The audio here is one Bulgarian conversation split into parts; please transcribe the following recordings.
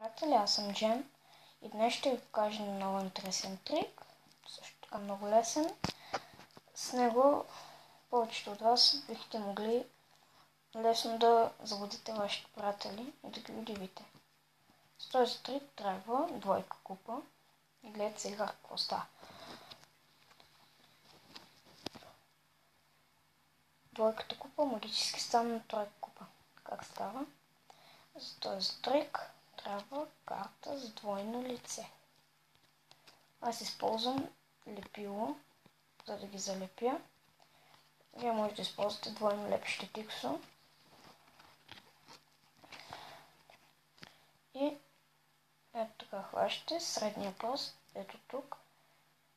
Приятели, аз съм Джен и днес ще ви покажа много интересен трик, също така много лесен. С него повечето от вас бихте могли лесно да заблудите вашите приятели и да ги удивите. С този трик трябва двойка купа и гледайте сега какво става. Двойката купа магически стана на тройка купа. Как става? За този трик трябва карта с двойно лице. Аз използвам лепило, за да ги залепя. Вие може да използвате двойно лепещо тиксо. И ето така хващате средния пръст, ето тук.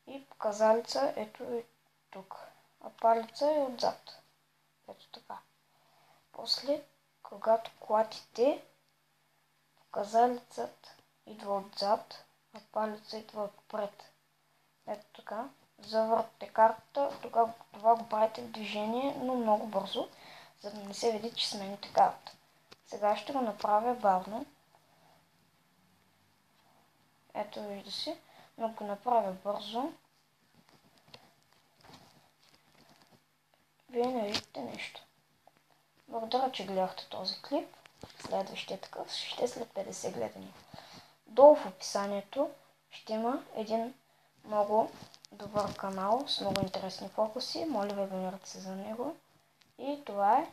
И показалица ето и тук. А палеца е отзад. Ето така. После, когато клатите, показалицът идва отзад, а палеца идва отпред. Ето така. Завъртате картата, тогава това го правите в движение, но много бързо, за да не се види, че смените карта. Сега ще го направя бавно. Ето вижда се, но го направя бързо. Вие не виждате нещо. Благодаря, че гледахте този клип. Следващия такъв ще е след 50 гледания. Долу в описанието ще има един много добър канал с много интересни фокуси. Моля ви, абонирайте се за него. И това е.